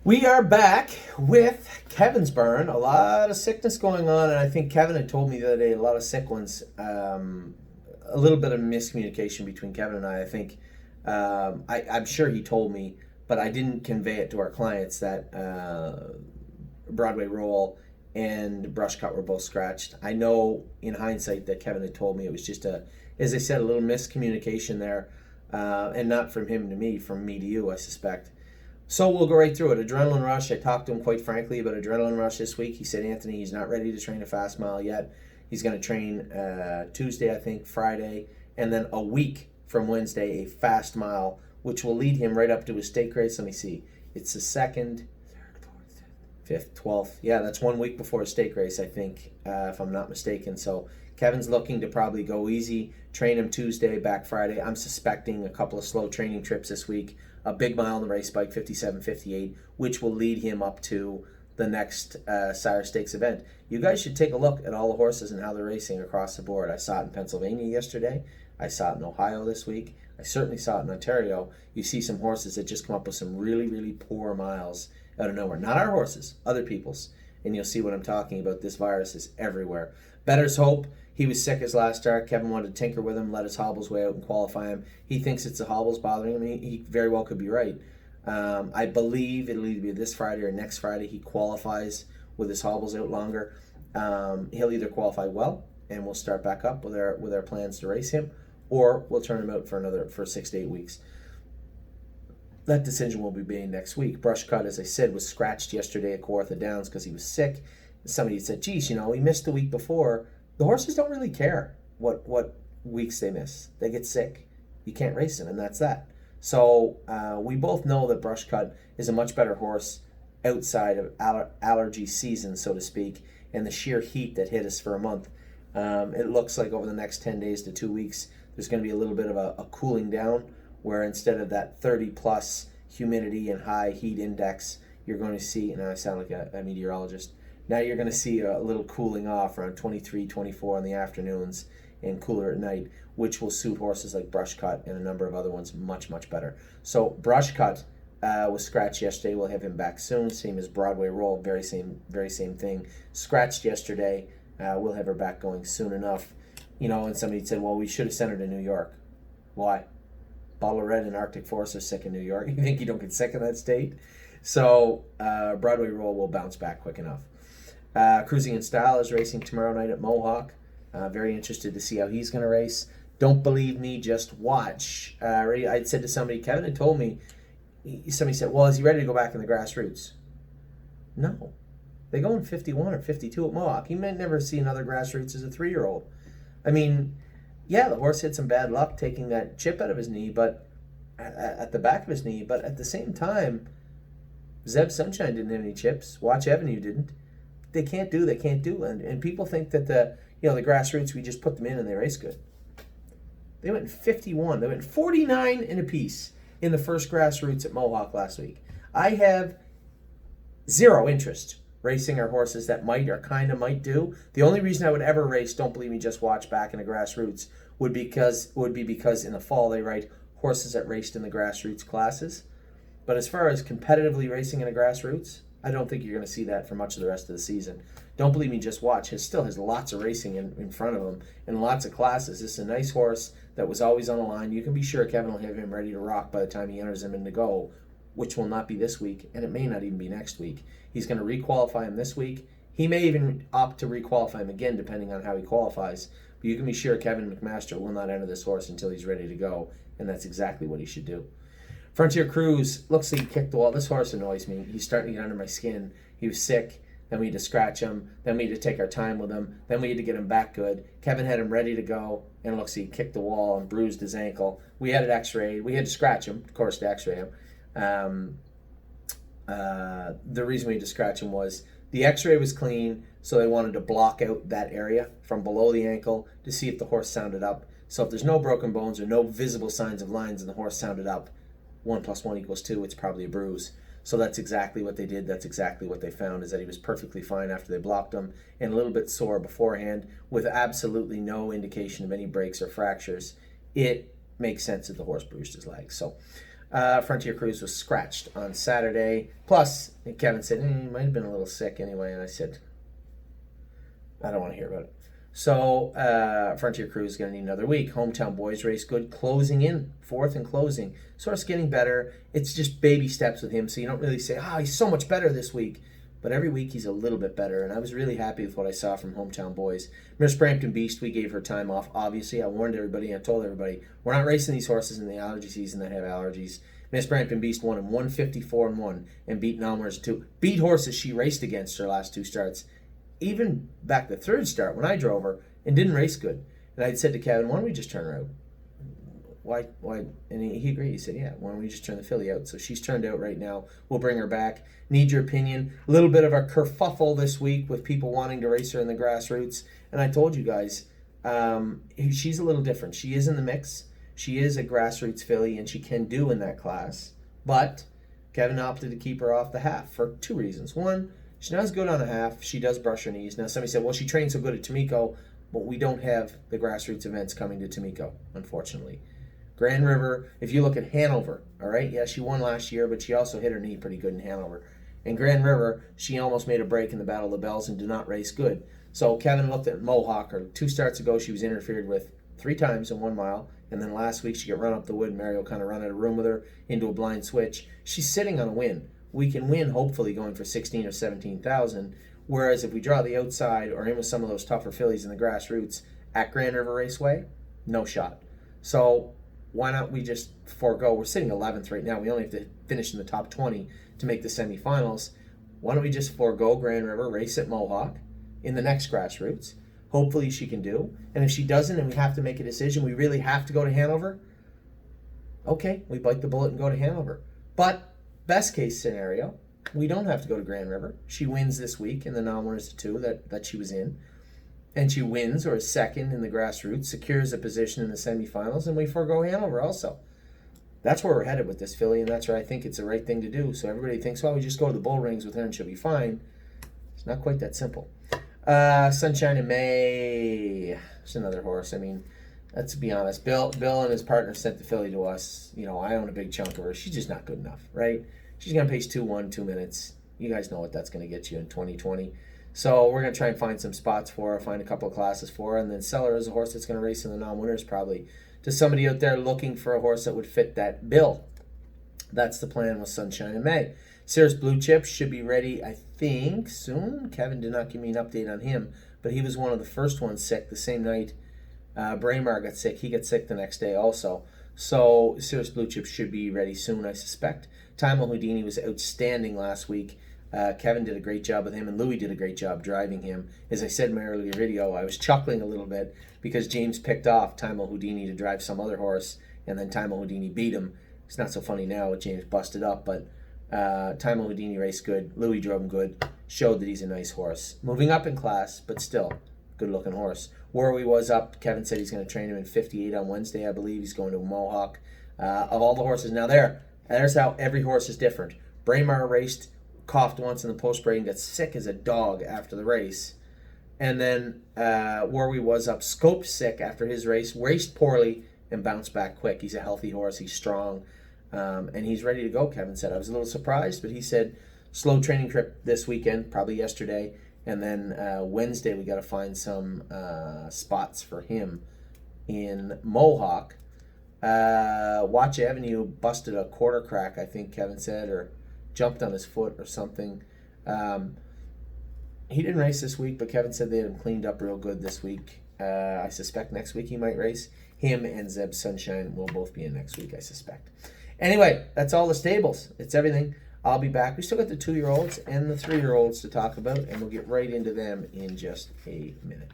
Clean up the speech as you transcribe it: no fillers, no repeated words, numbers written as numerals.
We are back with Kevin's burn. A lot of sickness going on, and I think Kevin had told me the other day a lot of sick ones. A little bit of miscommunication between Kevin and I. I think I'm sure he told me, but I didn't convey it to our clients that Broadway Roll and Brush Cut were both scratched. I know in hindsight that Kevin had told me it was just as I said, a little miscommunication there, and not from him to me, from me to you, I suspect. So we'll go right through it. Adrenaline rush. I talked to him quite frankly about adrenaline rush this week. He said, Anthony, he's not ready to train a fast mile yet. He's going to train Tuesday, I think, Friday, and then a week from Wednesday, a fast mile, which will lead him right up to his stake race. Let me see. It's the 2nd, 3rd, 4th, 5th, 12th. Yeah, that's 1 week before a stake race, I think, if I'm not mistaken. So Kevin's looking to probably go easy, train him Tuesday, back Friday. I'm suspecting a couple of slow training trips this week, a big mile on the race bike, 57:58, which will lead him up to the next Sire Stakes event. You guys should take a look at all the horses and how they're racing across the board. I saw it in Pennsylvania yesterday. I saw it in Ohio this week. I certainly saw it in Ontario. You see some horses that just come up with some really, really poor miles out of nowhere. Not our horses, other people's. And you'll see what I'm talking about. This virus is everywhere. Better's Hope. He was sick his last start. Kevin wanted to tinker with him, let his hobbles way out and qualify him. He thinks it's the hobbles bothering him. He very well could be right. I believe it'll either be this Friday or next Friday. He qualifies with his hobbles out longer. He'll either qualify well, and we'll start back up with our plans to race him, or we'll turn him out for 6 to 8 weeks. That decision will be made next week. Brush Cut, as I said, was scratched yesterday at Kawartha Downs because he was sick. Somebody said, geez, he missed the week before. The horses don't really care what weeks they miss. They get sick. You can't race them, and that's that. So we both know that Brush Cut is a much better horse outside of allergy season, so to speak, and the sheer heat that hit us for a month. It looks like over the next 10 days to 2 weeks, there's going to be a little bit of a cooling down, where instead of that 30-plus humidity and high heat index, you're going to see, and I sound like a meteorologist, now you're going to see a little cooling off around 23, 24 in the afternoons and cooler at night, which will suit horses like Brush Cut and a number of other ones much, much better. So Brush Cut was scratched yesterday. We'll have him back soon. Same as Broadway Roll, very same thing. Scratched yesterday. We'll have her back going soon enough. And somebody said, well, we should have sent her to New York. Why? Bottle of Red and Arctic Forest are sick in New York. You think you don't get sick in that state? So Broadway Roll will bounce back quick enough. Cruisin In Style is racing tomorrow night at Mohawk. Very interested to see how he's going to race. Don't believe me, just watch. I said to somebody, Kevin had told me, somebody said, well, is he ready to go back in the grassroots? No. They go in 51 or 52 at Mohawk. He might never see another grassroots as a 3-year-old. I mean, yeah, the horse had some bad luck taking that chip out of his knee, but at the back of his knee. But at the same time, Zeb Sunshine didn't have any chips. Watch Avenue didn't. They can't do. And people think that the grassroots, we just put them in and they race good. They went in 51. They went in 49 in a piece in the first grassroots at Mohawk last week. I have zero interest racing our horses that might do. The only reason I would ever race, don't believe me, just watch back in the grassroots, would be because in the fall they write horses that raced in the grassroots classes. But as far as competitively racing in the grassroots, I don't think you're going to see that for much of the rest of the season. Don't believe me, just watch. He still has lots of racing in front of him and lots of classes. This is a nice horse that was always on the line. You can be sure Kevin will have him ready to rock by the time he enters him in to go, which will not be this week, and it may not even be next week. He's going to requalify him this week. He may even opt to requalify him again, depending on how he qualifies. But you can be sure Kevin McMaster will not enter this horse until he's ready to go, and that's exactly what he should do. Frontier Cruise, looks like he kicked the wall. This horse annoys me. He's starting to get under my skin. He was sick. Then we had to scratch him. Then we had to take our time with him. Then we had to get him back good. Kevin had him ready to go, and it looks like he kicked the wall and bruised his ankle. We had it x-rayed. We had to scratch him, of course, to x-ray him. The reason we had to scratch him was the x-ray was clean, so they wanted to block out that area from below the ankle to see if the horse sounded up. So if there's no broken bones or no visible signs of lines and the horse sounded up, 1 + 1 = 2, it's probably a bruise. So that's exactly what they did. That's exactly what they found, is that he was perfectly fine after they blocked him and a little bit sore beforehand with absolutely no indication of any breaks or fractures. It makes sense that the horse bruised his leg. So Frontier Cruise was scratched on Saturday. Plus, Kevin said, he might have been a little sick anyway. And I said, I don't want to hear about it. So Frontier Cruise is going to need another week. Hometown Boys race good, closing in, fourth and closing. Sort of getting better. It's just baby steps with him, so you don't really say, he's so much better this week. But every week he's a little bit better, and I was really happy with what I saw from Hometown Boys. Miss Brampton Beast, we gave her time off. Obviously, I warned everybody, I told everybody, we're not racing these horses in the allergy season that have allergies. Miss Brampton Beast won in 154-1 and beat Nalmers 2. Beat horses she raced against her last two starts. Even back the third start when I drove her, and didn't race good. And I'd said to Kevin, why don't we just turn her out? Why? And he agreed. He said, yeah, why don't we just turn the filly out? So she's turned out right now. We'll bring her back. Need your opinion. A little bit of a kerfuffle this week with people wanting to race her in the grassroots. And I told you guys, she's a little different. She is in the mix. She is a grassroots filly, and she can do in that class. But Kevin opted to keep her off the half for two reasons. One, she knows good on a half. She does brush her knees. Now, somebody said, well, she trained so good at Tomiko, but we don't have the grassroots events coming to Tomiko, unfortunately. Grand River, if you look at Hanover, all right, yeah, she won last year, but she also hit her knee pretty good in Hanover. In Grand River, she almost made a break in the Battle of the Bells and did not race good. So Kevin looked at Mohawk, or 2 starts ago, she was interfered with 3 times in 1 mile, and then last week she got run up the wood. Mario kind of run out of room with her into a blind switch. She's sitting on a win. We can win, hopefully, going for 16 or 17,000. Whereas if we draw the outside or in with some of those tougher fillies in the grassroots at Grand River Raceway, no shot. So why not we just forego? We're sitting 11th right now. We only have to finish in the top 20 to make the semifinals. Why don't we just forego Grand River, race at Mohawk in the next grassroots? Hopefully she can do. And if she doesn't and we have to make a decision, we really have to go to Hanover, okay, we bite the bullet and go to Hanover. But best case scenario, we don't have to go to Grand River. She wins this week in the non-winners 2 that she was in. And she wins or is second in the grassroots, secures a position in the semifinals, and we forego Hanover also. That's where we're headed with this filly, and that's where I think it's the right thing to do. So everybody thinks, well, we just go to the bull rings with her and she'll be fine. It's not quite that simple. Sunshine in May. It's another horse. I mean, let's be honest. Bill and his partner sent the filly to us. You know, I own a big chunk of her. She's just not good enough, right? She's going to pace 2-1, 2 minutes. You guys know what that's going to get you in 2020. So we're going to try and find some spots for her, find a couple of classes for her, and then sell her as a horse that's going to race in the non-winners probably to somebody out there looking for a horse that would fit that bill. That's the plan with Sunshine in May. Cirrus Blue Chip should be ready, I think, soon. Kevin did not give me an update on him, but he was one of the first ones sick the same night Braemar got sick. He got sick the next day also. So Cirrus Blue Chip should be ready soon, I suspect. Time Houdini was outstanding last week. Kevin did a great job with him, and Louis did a great job driving him. As I said in my earlier video, I was chuckling a little bit because James picked off Time Houdini to drive some other horse, and then Time Houdini beat him. It's not so funny now with James busted up, but Time Houdini raced good. Louis drove him good. Showed that he's a nice horse. Moving up in class, but still good-looking horse. Worley was up. Kevin said he's going to train him in 58 on Wednesday, I believe. He's going to Mohawk. Of all the horses, now there's how every horse is different. Braemar raced, coughed once in the post-break and got sick as a dog after the race. And then Worley was up, scoped sick after his race, raced poorly, and bounced back quick. He's a healthy horse. He's strong. And he's ready to go, Kevin said. I was a little surprised, but he said slow training trip this weekend, probably yesterday. And then Wednesday we got to find some spots for him in Mohawk. Watch Avenue busted a quarter crack, I think Kevin said, or jumped on his foot or something. He didn't race this week, but Kevin said they had him cleaned up real good this week. I suspect next week he might race. Him and Zeb Sunshine will both be in next week, I suspect. Anyway, that's all the stables. It's everything. I'll be back. We still got the 2-year-olds and the 3-year-olds to talk about, and we'll get right into them in just a minute.